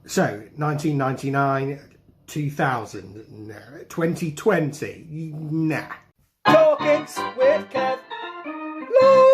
So 1999, 2000, no. 2020, nah. Talkings with Kev. Lowe.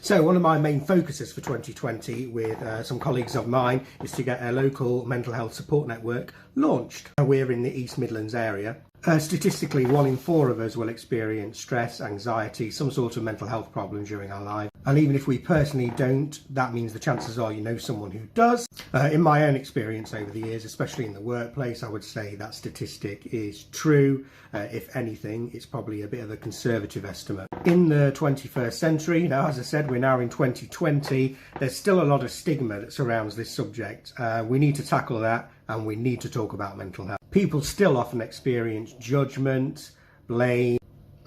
So one of my main focuses for 2020 with some colleagues of mine is to get a local mental health support network launched. We're in the East Midlands area. Statistically, 1 in 4 of us will experience stress, anxiety, some sort of mental health problem during our life. And even if we personally don't, that means the chances are you know someone who does. In my own experience over the years, especially in the workplace, I would say that statistic is true. If anything, it's probably a bit of a conservative estimate. In the 21st century, now as I said, we're now in 2020, there's still a lot of stigma that surrounds this subject. We need to tackle that, and we need to talk about mental health. People still often experience judgment, blame,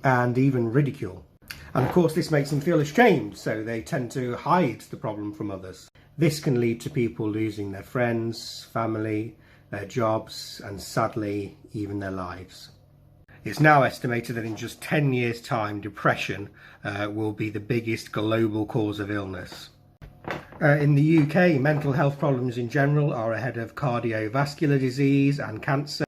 and even ridicule. And of course this makes them feel ashamed, so they tend to hide the problem from others. This can lead to people losing their friends, family, their jobs, and sadly, even their lives. It's now estimated that in just 10 years' time, depression will be the biggest global cause of illness. In the UK, mental health problems in general are ahead of cardiovascular disease and cancer.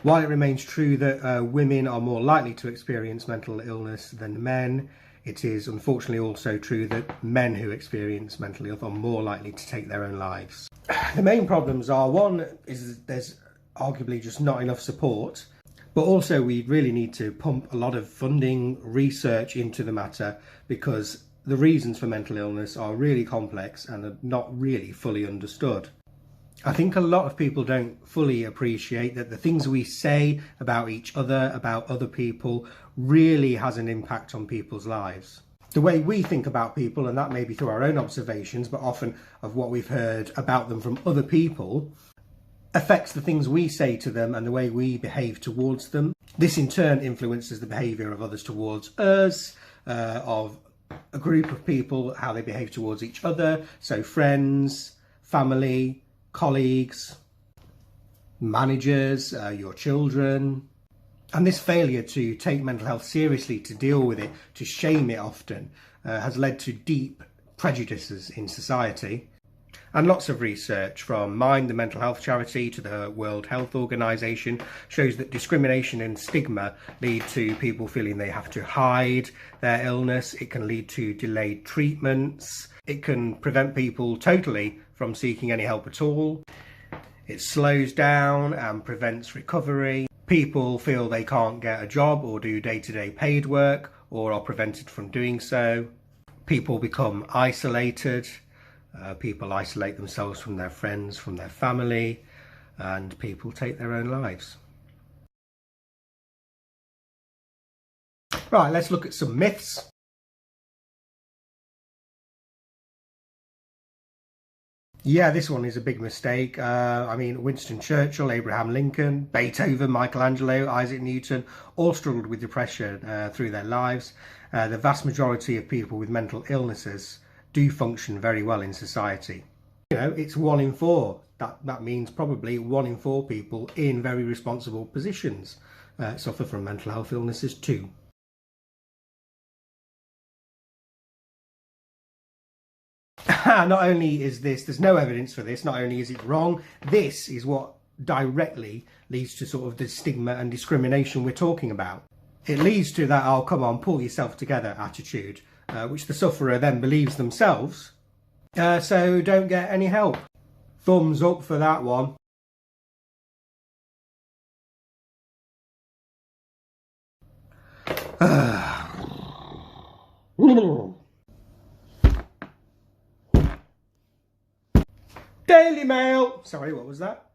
While it remains true that women are more likely to experience mental illness than men, it is unfortunately also true that men who experience mental illness are more likely to take their own lives. The main problems are, one, is there's arguably just not enough support, but also we really need to pump a lot of funding, research into the matter, because the reasons for mental illness are really complex and are not really fully understood. I think a lot of people don't fully appreciate that the things we say about each other, about other people, really has an impact on people's lives. The way we think about people, and that may be through our own observations, but often of what we've heard about them from other people, affects the things we say to them and the way we behave towards them. This in turn influences the behaviour of others towards us, of a group of people, how they behave towards each other, so friends, family, colleagues, managers, your children. And this failure to take mental health seriously, to deal with it, to shame it often, has led to deep prejudices in society. And lots of research from Mind, the mental health charity, to the World Health Organization shows that discrimination and stigma lead to people feeling they have to hide their illness. It can lead to delayed treatments. It can prevent people totally from seeking any help at all. It slows down and prevents recovery. People feel they can't get a job or do day-to-day paid work, or are prevented from doing so. People become isolated. People isolate themselves from their friends, from their family, and people take their own lives. Right, let's look at some myths. Yeah, this one is a big mistake. I mean, Winston Churchill, Abraham Lincoln, Beethoven, Michelangelo, Isaac Newton, all struggled with depression through their lives. The vast majority of people with mental illnesses do function very well in society. You know, it's 1 in 4. That means probably 1 in 4 people in very responsible positions suffer from mental health illnesses too. Not only is there's no evidence for this, not only is it wrong, this is what directly leads to sort of the stigma and discrimination we're talking about. It leads to that, oh, come on, pull yourself together attitude, which the sufferer then believes themselves, so don't get any help. Thumbs up for that one. Daily Mail! Sorry, what was that?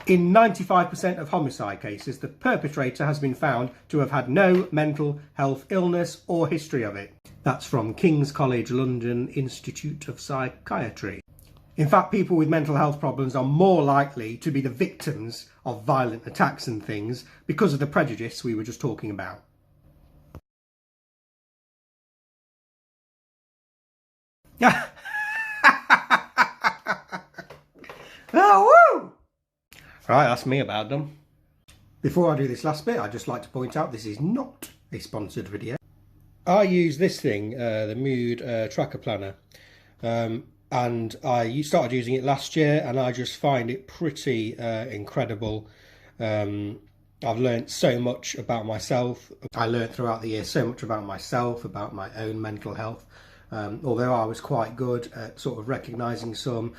In 95% of homicide cases, the perpetrator has been found to have had no mental health illness or history of it. That's from King's College London Institute of Psychiatry. In fact, people with mental health problems are more likely to be the victims of violent attacks and things because of the prejudice we were just talking about. Oh, woo! Right, that's me about them. Before I do this last bit, I'd just like to point out this is not a sponsored video. I use this thing, the Mood Tracker Planner. and I started using it last year, and I just find it pretty incredible. I've learned so much about myself. I learned throughout the year so much about myself, about my own mental health. Although I was quite good at sort of recognising some,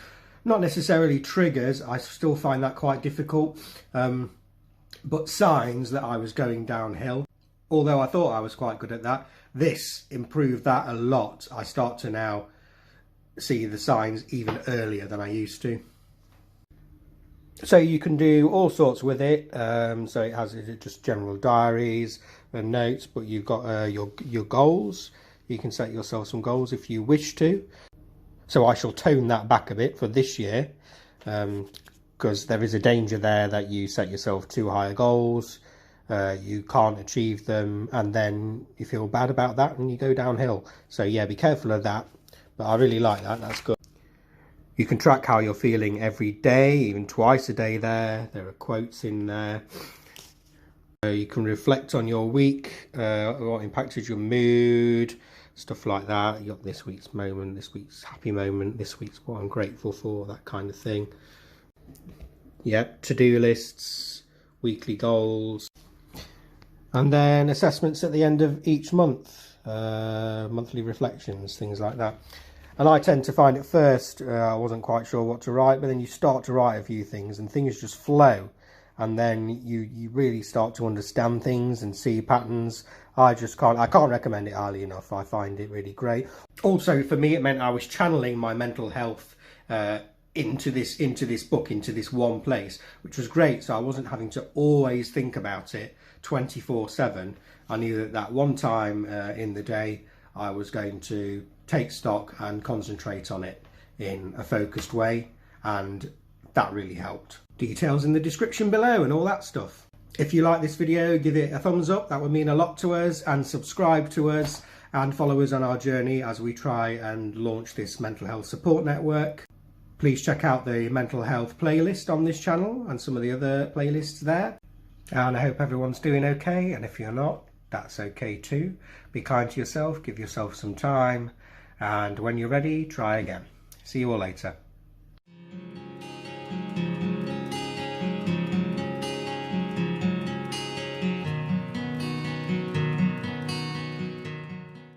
not necessarily triggers, I still find that quite difficult, but signs that I was going downhill. Although I thought I was quite good at that, this improved that a lot. I start to now see the signs even earlier than I used to. So you can do all sorts with it. So it has just general diaries and notes, but you've got your goals. You can set yourself some goals if you wish to. So I shall tone that back a bit for this year, because there is a danger there that you set yourself too high goals, you can't achieve them, and then you feel bad about that and you go downhill. So yeah, be careful of that. But I really like that. That's good. You can track how you're feeling every day, even twice a day there. There are quotes in there. You can reflect on your week, what impacted your mood, stuff like that. You got this week's moment, this week's happy moment, this week's what I'm grateful for, that kind of thing. Yep, to-do lists, weekly goals, and then assessments at the end of each month, monthly reflections, things like that. And I tend to find at first I wasn't quite sure what to write, but then you start to write a few things and things just flow, and then you really start to understand things and see patterns. I can't recommend it highly enough. I find it really great. Also, for me, it meant I was channeling my mental health into this book, into this one place, which was great. So I wasn't having to always think about it 24/7. I knew that one time in the day I was going to take stock and concentrate on it in a focused way, and that really helped. Details in the description below and all that stuff. If you like this video, give it a thumbs up, that would mean a lot to us, and subscribe to us and follow us on our journey as we try and launch this mental health support network. Please check out the mental health playlist on this channel and some of the other playlists there. And I hope everyone's doing okay, and if you're not, that's okay too. Be kind to yourself, give yourself some time, and when you're ready, try again. See you all later.